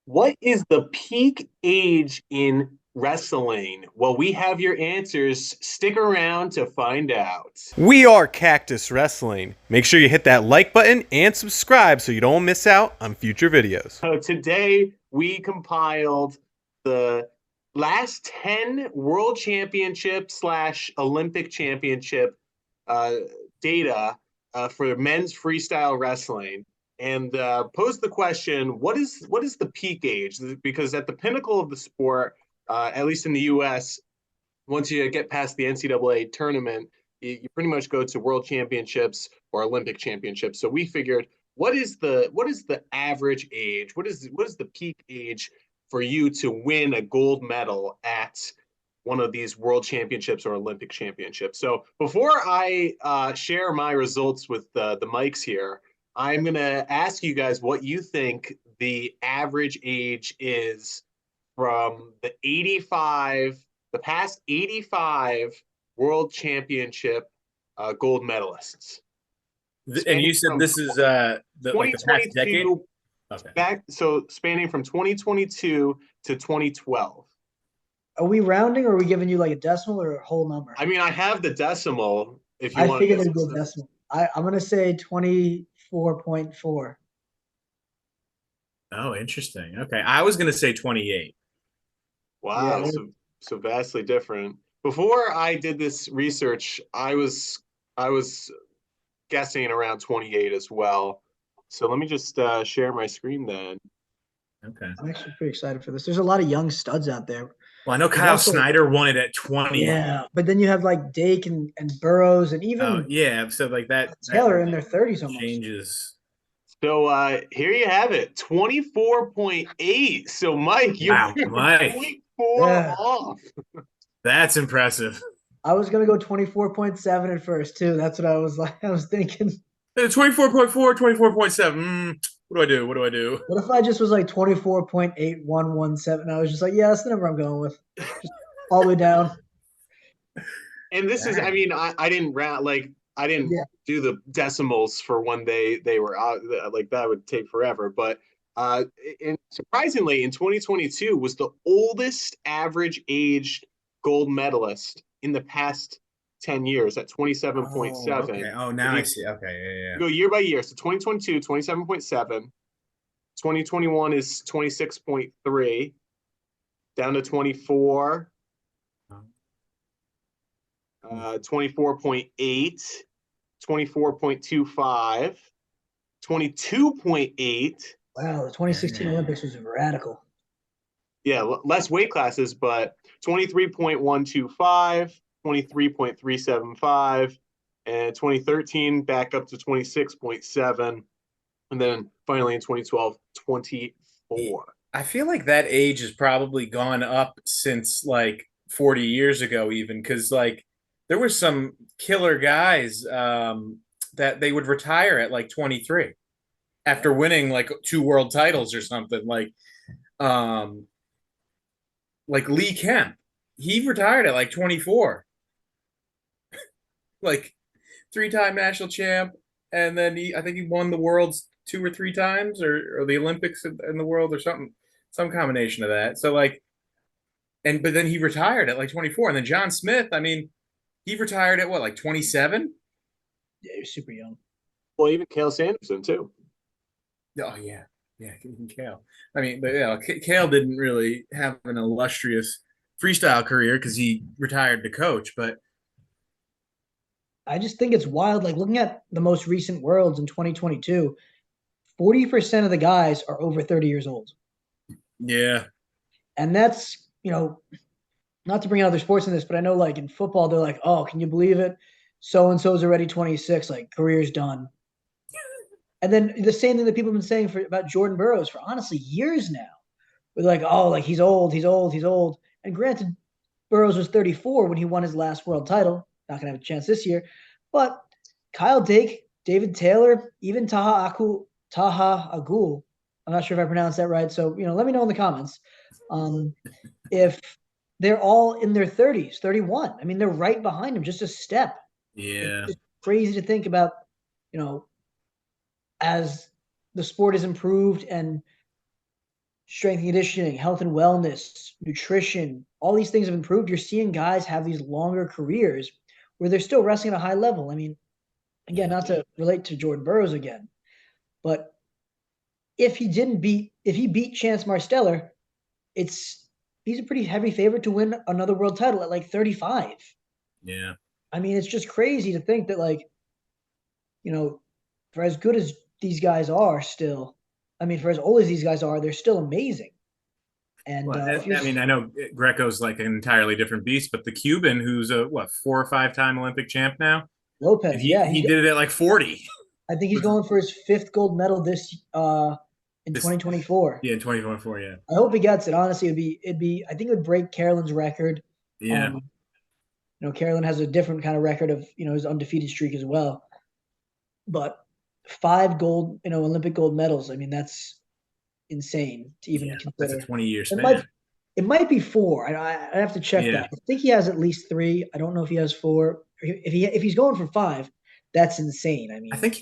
What is the peak age in wrestling? Well, we have your answers. Stick around to find out. We are Cactus Wrestling. Make sure you hit that like button and subscribe so you don't miss out on future videos. So today we compiled the last 10 world championship slash Olympic championship uh, data for men's freestyle wrestling and posed the question, what is the peak age? Because at the pinnacle of the sport, at least in the U.S., once you get past the NCAA tournament, you pretty much go to world championships or Olympic championships. So we figured, what is the average age? What is the peak age for you to win a gold medal at one of these world championships or Olympic championships? So before I share my results with the mics here, I'm gonna ask you guys what you think the average age is from the past 85 world championship gold medalists. And Spanning you said from this is like the past decade? 2022 Okay. so spanning from 2022 to 2012. Are we rounding or are we giving you like a decimal or a whole number? I mean, I have the decimal if you I want to figured get it'd be a specific. decimal. I'm gonna say 24.4. Oh, interesting. Okay. I was gonna say 28. Wow, Yeah, so vastly different. Before I did this research, I was guessing around 28 as well. So let me just share my screen then. Okay. I'm actually pretty excited for this. There's a lot of young studs out there. Well, I know There's Kyle also, Snyder won it at 20. yeah, but then you have like Dake and Burrows and Oh, even yeah. So like that Taylor in their 30s almost. changes. So here you have it, 24.8. So Mike, you're Wow, Mike. point 0.4 Yeah. off. That's impressive. I was gonna go 24.7 at first too. That's what I was like. I was thinking, 24.4, 24.7. What do I do? What do I do? what if I just was like 24.8117? I was just like, yeah, that's the number I'm going with. Just all the way down. And this is, I Dang. mean, I didn't I didn't Yeah. do the decimals for when they were out, like that would take forever. But and surprisingly, in 2022 was the oldest average aged gold medalist in the past 10 years at Oh, 27.7. okay. Oh, If now I you see. Okay, yeah, go year by year, so 2022, 27.7, 2021 is 26.3, down to 24, yeah. 24.8, 24.25, 22.8. Wow, the 2016 Dang. Olympics was radical. Yeah, less weight classes, but 23.125, 23.375, and 2013 back up to 26.7. And then finally in 2012, 24. I feel like that age has probably gone up since like 40 years ago, even because like there were some killer guys that they would retire at like 23 after winning like two world titles or something. Um, like Lee Kemp, he retired at like 24, like three-time national champ, and then I think he won the worlds two or three times, or the Olympics in the world or something, some combination of that. So like, but then he retired at like 24, and then John Smith, I mean, he retired at what, like 27? Yeah, he was super young. Well, even Kale Sanderson, too. Oh yeah, yeah, even Kale. I mean, but yeah, Kale didn't really have an illustrious freestyle career because he retired to coach, but I just think it's wild. Like looking at the most recent worlds in 2022, 40% of the guys are over 30 years old. yeah. And that's, not to bring other sports in this, but I know like in football, they're like, oh, can you believe it? So and so's already 26, like career's done. And then the same thing that people have been saying about Jordan Burroughs for honestly years now. They're like, oh, like he's old, he's old, he's old. And granted, Burroughs was 34 when he won his last world title. Not gonna have a chance this year. But Kyle Dake, David Taylor, even Taha Agul. I'm not sure if I pronounced that right. So, let me know in the comments. If they're all in their 30s, 31. I mean, they're right behind him, just a step. It's Yeah. just crazy to think about, you know, as the sport has improved and strength and conditioning, health and wellness, nutrition, all these things have improved. You're seeing guys have these longer careers where they're still wrestling at a high level. I mean, again, not to relate to Jordan Burroughs again, but if he beat Chance Marsteller, he's a pretty heavy favorite to win another world title at like 35. Yeah. I mean, it's just crazy to think that, like, for as good as these guys are still, I mean, for as old as these guys are, they're still amazing. And Well, I mean, I know Greco's like an entirely different beast, but the Cuban, who's a 4 or 5-time Olympic champ now, Lopez, he did it at like 40. I think he's going for his 5th gold medal in 2024. Yeah, in 2024. Yeah. I hope he gets it. Honestly, I think it would break Carolyn's record. Yeah. Carolyn has a different kind of record of his undefeated streak as well. But 5 gold, Olympic gold medals. I mean, that's insane to even consider. That's a 20-year span. It might be 4. I have to check that. I think he has at least 3. I don't know if he has 4. If he's going for 5, that's insane. I mean, I think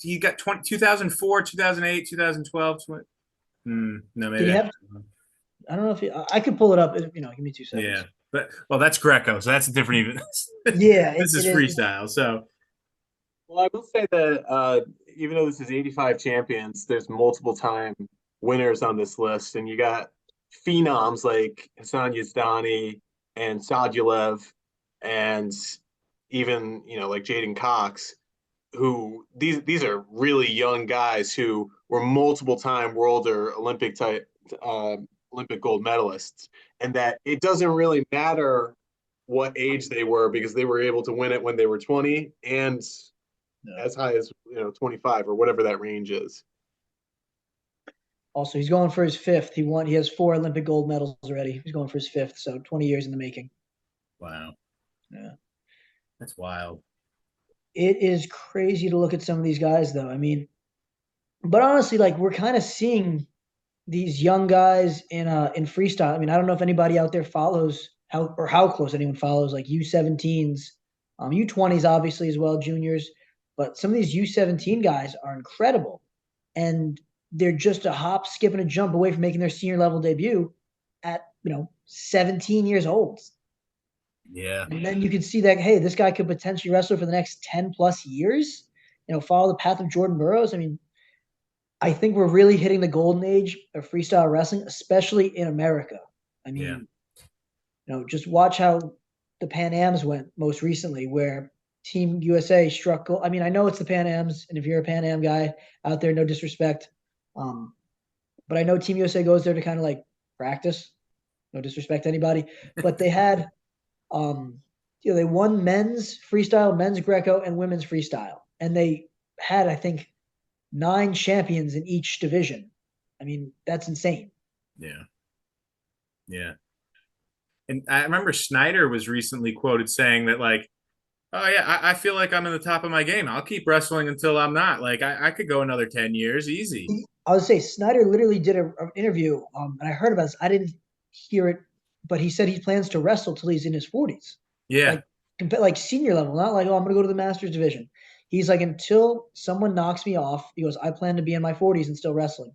he got 2004, 2008, 2012. No, maybe. I don't know if I could pull it up. Give me 2 seconds. Yeah, but that's Greco, so that's a different even. Yeah, this is freestyle. So, well, I will say that even though this is 85 champions, there's multiple time winners on this list, and you got phenoms like Hassan Yazdani and Sadyalev, and even like Jaden Cox, who these are really young guys who were multiple time world or Olympic gold medalists, and that it doesn't really matter what age they were because they were able to win it when they were 20 and as high as 25 or whatever that range is. Also, he's going for his 5th. He has 4 Olympic gold medals already. He's going for his 5th, so 20 years in the making. Wow. Yeah. That's wild. It is crazy to look at some of these guys, though. I mean, but honestly, like, we're kind of seeing these young guys in freestyle. I mean, I don't know if anybody out there follows how close anyone follows like U17s, U20s obviously as well, juniors, but some of these U17 guys are incredible, and they're just a hop, skip, and a jump away from making their senior level debut at 17 years old. Yeah. And then you can see that, hey, this guy could potentially wrestle for the next 10 plus years, follow the path of Jordan Burroughs. I mean, I think we're really hitting the golden age of freestyle wrestling, especially in America. I mean, just watch how the Pan Ams went most recently, where Team USA struck gold. I mean, I know it's the Pan Ams, and if you're a Pan Am guy out there, no disrespect, but I know Team USA goes there to kind of like practice. No disrespect to anybody, but they had, they won men's freestyle, men's Greco, and women's freestyle, and they had, I think, 9 champions in each division. I mean, that's insane. Yeah. Yeah. And I remember Snyder was recently quoted saying that, like, oh, yeah, I feel like I'm in the top of my game. I'll keep wrestling until I'm not. Like, I could go another 10 years easy. I would say Snyder literally did an interview, and I heard about this. I didn't hear it, but he said he plans to wrestle till he's in his 40s. Yeah. Like senior level, not like, oh, I'm going to go to the Masters division. He's like, until someone knocks me off, he goes, I plan to be in my 40s and still wrestling.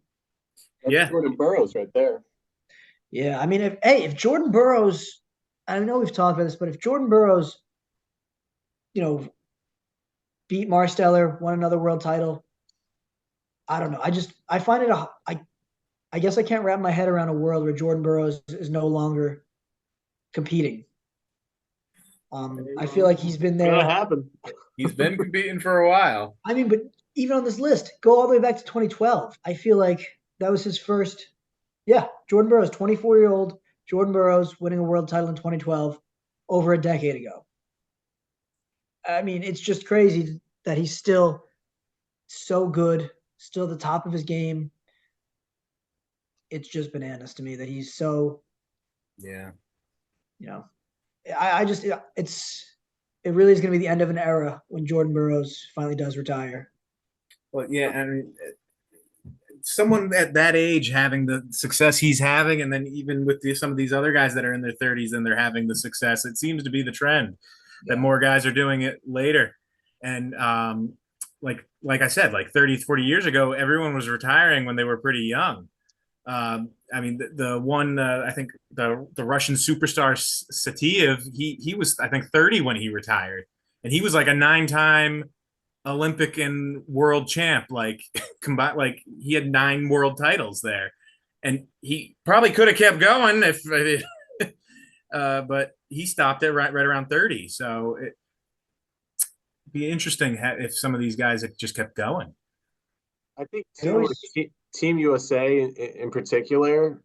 That's Jordan Burroughs right there. Yeah, I mean, if Jordan Burroughs, I know we've talked about this, but if Jordan Burroughs, beat Marsteller, won another world title, I don't know. I find it I guess I can't wrap my head around a world where Jordan Burroughs is no longer competing. I feel like he's been there. It's gonna happen. He's been competing for a while. I mean, but even on this list, go all the way back to 2012. I feel like that was his first. Yeah, Jordan Burroughs, 24-year-old Jordan Burroughs winning a world title in 2012, over a decade ago. I mean, it's just crazy that he's still so good, still at the top of his game. It's just bananas to me that he's so. Yeah. It really is going to be the end of an era when Jordan Burroughs finally does retire. Well, yeah, I mean, someone at that age having the success he's having, and then even with some of these other guys that are in their 30s and they're having the success, it seems to be the trend that more guys are doing it later. And like I said, like 30, 40 years ago, everyone was retiring when they were pretty young. I mean, the one I think the Russian superstar Satiev, he was I think 30 when he retired, and he was like a 9-time Olympic and world champ. Like combined, like he had 9 world titles there, and he probably could have kept going if, but he stopped it right around 30. So it'd be interesting if some of these guys had just kept going. I think It too, always, with Team USA in particular,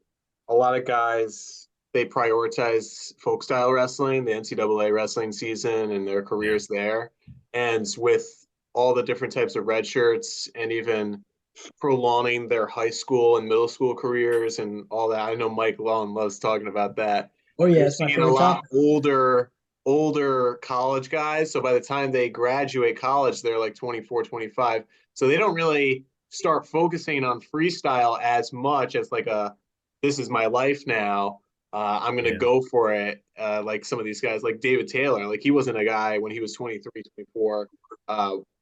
a lot of guys they prioritize folk style wrestling, the NCAA wrestling season, and their Yeah. careers there. And with all the different types of red shirts, and even prolonging their high school and middle school careers and all that. I know Mike Long loves talking about that. oh yeah, You're it's my seeing a favorite lot topic. older college guys. So by the time they graduate college, they're like 24, 25. So they don't really start focusing on freestyle as much as like a this is my life now. I'm gonna Yeah. go for it. Like some of these guys, like David Taylor, like he wasn't a guy when he was 23, 24,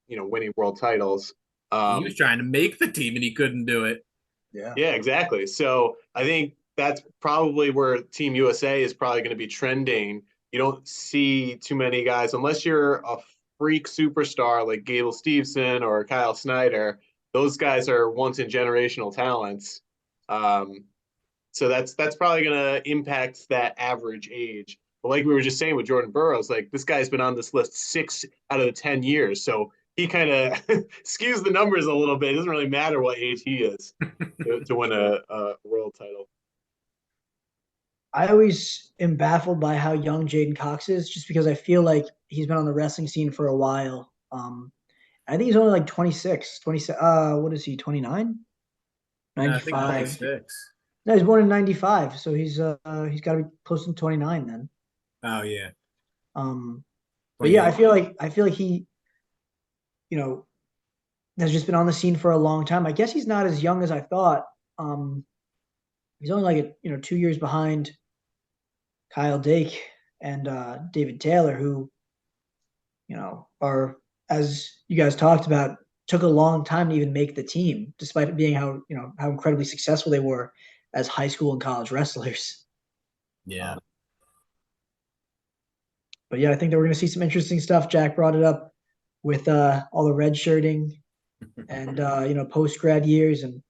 winning world titles. He was trying to make the team and he couldn't do it. Yeah. Yeah, exactly. So I think that's probably where Team USA is probably going to be trending. You don't see too many guys unless you're a freak superstar like Gable Steveson or Kyle Snyder. Those guys are once in generational talents. Um, so that's probably going to impact that average age. But like we were just saying with Jordan Burroughs, like this guy's been on this list 6 out of the 10 years. So he kind of skews the numbers a little bit. It doesn't really matter what age he is to win a world title. I always am baffled by how young Jaden Cox is, just because I feel like he's been on the wrestling scene for a while. I think he's only like 26, 27. What is he? 29? I think 95. 26. No, he's born in 95, so he's got to be close to 29 then. Oh yeah. But yeah, 28. I feel like he, you know, has just been on the scene for a long time. I guess he's not as young as I thought. He's only like 2 years behind Kyle Dake and David Taylor, who are, as you guys talked about, took a long time to even make the team, despite it being how incredibly successful they were as high school and college wrestlers. Yeah. But yeah, I think that we're going to see some interesting stuff. Jack brought it up with all the red shirting and post grad years, and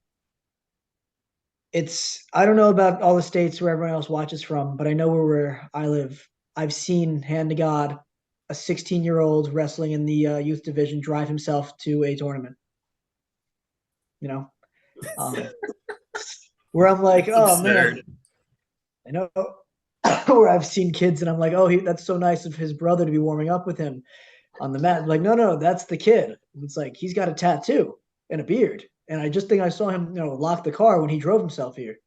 I don't know about all the states where everyone else watches from, but I know where I live, I've seen, hand to God, a 16-year-old wrestling in the youth division drive himself to a tournament. Um, where I'm like, oh man, I know. Where I've seen kids and I'm like, oh, that's so nice of his brother to be warming up with him on the mat. Like, no, that's the kid. It's like he's got a tattoo and a beard, and I just think I saw him, lock the car when he drove himself here.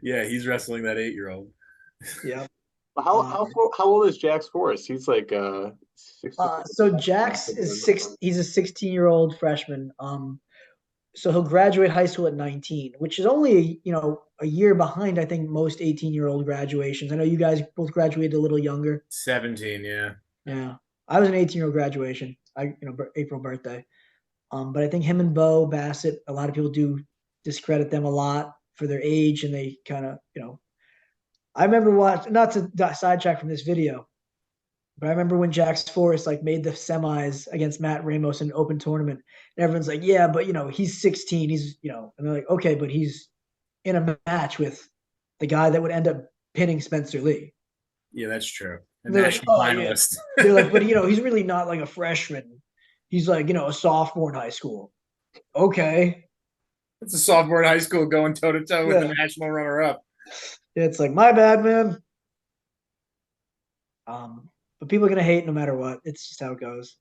Yeah, he's wrestling that 8-year-old. Yeah. How old is Jax Forrest? He's like 60. So Jax is he's a 16-year-old freshman. So he'll graduate high school at 19, which is only a year behind, I think, most 18-year-old graduations. I know you guys both graduated a little younger. 17, yeah. Yeah, I was an 18-year-old graduation. April birthday. But I think him and Bo Bassett, a lot of people do discredit them a lot for their age, and they kind of, I remember not to sidetrack from this video, but I remember when Jax Forrest made the semis against Matt Ramos in an open tournament, and everyone's like, yeah, but he's 16, he's and they're like, okay, but he's in a match with the guy that would end up pinning Spencer Lee. Yeah, that's true. A They're national like, finalist. Yeah. They're like, but he's really not like a freshman. He's like, a sophomore in high school. Okay. It's a sophomore in high school going toe to toe with the Yeah. national runner up. It's like, my bad, man. But people are gonna hate no matter what. It's just how it goes.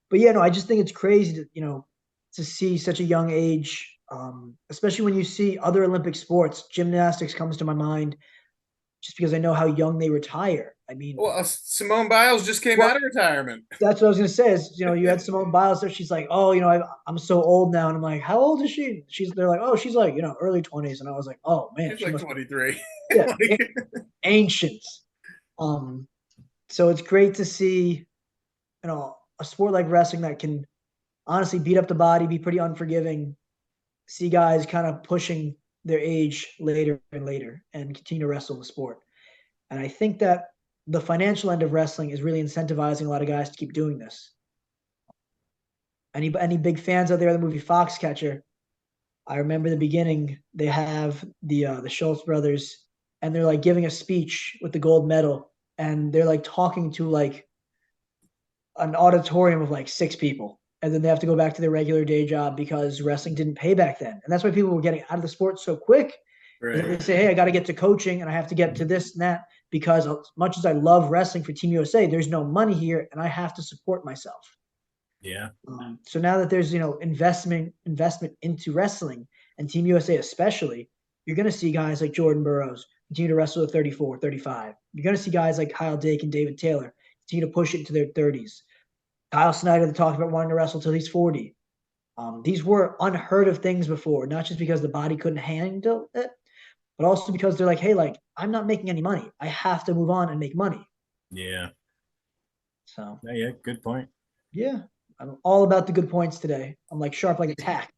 But yeah, no, I just think it's crazy to see such a young age, especially when you see other Olympic sports. Gymnastics comes to my mind just because I know how young they retire. I mean, Well, Simone Biles just came out of retirement. that's what I was gonna say. Is you had Simone Biles there. She's like, oh, I'm so old now, and I'm like, how old is she? They're like, oh, she's like early 20s, and I was like, oh man, She's like 23. Yeah, ancient. So it's great to see, a sport like wrestling that can honestly beat up the body, be pretty unforgiving, see guys kind of pushing their age later and later and continue to wrestle the sport. And I think that the financial end of wrestling is really incentivizing a lot of guys to keep doing this. Any big fans out there of the movie Foxcatcher? I remember the beginning. They have the Schultz brothers, and they're like giving a speech with the gold medal, and they're like talking to like an auditorium of like 6 people, and then they have to go back to their regular day job because wrestling didn't pay back then, and that's why people were getting out of the sport so quick. Right. They say, "Hey, I got to get to coaching, and I have to get to this and that because as much as I love wrestling for Team USA, there's no money here, and I have to support myself." Yeah. So now that there's investment into wrestling and Team USA especially, you're going to see guys like Jordan Burroughs continue to wrestle at 34, 35. You're going to see guys like Kyle Dake and David Taylor continue to push it into their 30s. Kyle Snyder that talked about wanting to wrestle till he's 40. These were unheard of things before, not just because the body couldn't handle it, but also because they're like, hey, like I'm not making any money. I have to move on and make money. Yeah. So Yeah, good point. yeah. I'm all about the good points today. I'm like sharp like a tack.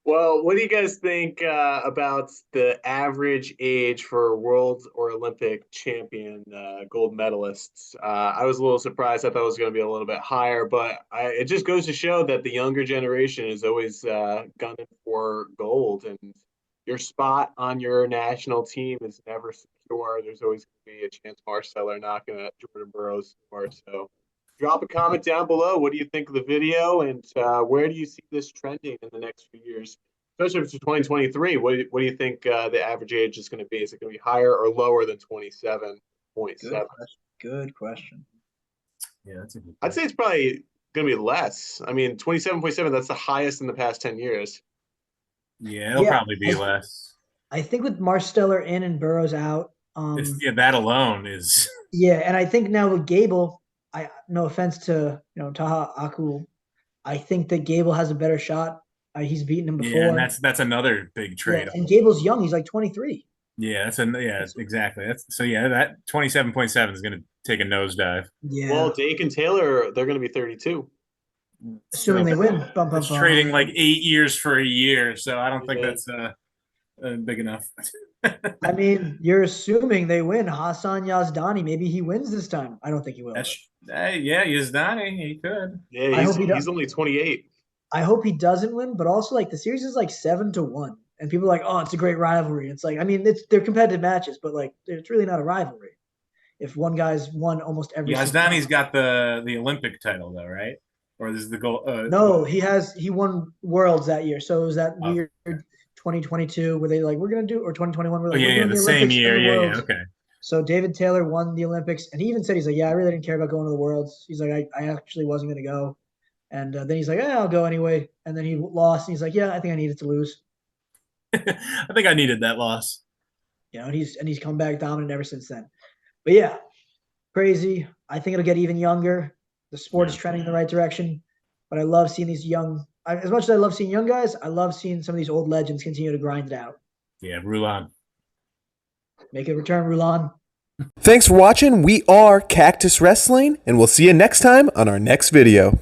Well, what do you guys think about the average age for world or Olympic champion gold medalists? I was a little surprised. I thought it was going to be a little bit higher, but it just goes to show that the younger generation is always gunning for gold, and your spot on your national team is never secure. There's always going to be a chance Marceller knocking at Jordan Burroughs door. So drop a comment down below. What do you think of the video, and where do you see this trending in the next few years? Especially if it's 2023, what do you think the average age is going to be? Is it going to be higher or lower than 27.7? Good question. Yeah, that's a good I'd say it's probably going to be less. I mean, 27.7, that's the highest in the past 10 years. Yeah, it'll probably be less. I think with Marsteller in and Burroughs out. That alone is. Yeah, and I think now with Gable, no offense to Taha Aku, I think that Gable has a better shot. He's beaten him before. Yeah, and that's another big trade. Yeah, and Gable's young; he's like 23. Yeah, exactly. That 27.7 is going to take a nosedive. Yeah. Well, Dake and Taylor, they're going to be 32. Assuming they win. It's trading like 8 years for a year, so I don't think that's big enough. I mean, you're assuming they win. Hassan Yazdani, maybe he wins this time. I don't think he will. Yeah, Yazdani, he could. Yeah, he's only 28. I hope he doesn't win, but also like the series is like 7-1, and people are like, "Oh, it's a great rivalry." It's like, I mean, they're competitive matches, but like it's really not a rivalry. If one guy's won almost every. Yazdani's got the Olympic title though, right? Or this is the goal? No, he won Worlds that year, so it was that weird 2022 where they like we're gonna do, or 2021 where we're doing the same year, yeah, okay. So David Taylor won the Olympics, and he even said, he's like, yeah, I really didn't care about going to the Worlds. He's like, I actually wasn't gonna go. And then he's like, yeah, I'll go anyway. And then he lost. And he's like, yeah, I think I needed to lose. I think I needed that loss. And he's come back dominant ever since then. But yeah, crazy. I think it'll get even younger. The sport is trending in the right direction. But I love seeing these as much as I love seeing young guys, I love seeing some of these old legends continue to grind it out. Yeah, Rulon. Make a return, Rulon. Thanks for watching. We are Cactus Wrestling, and we'll see you next time on our next video.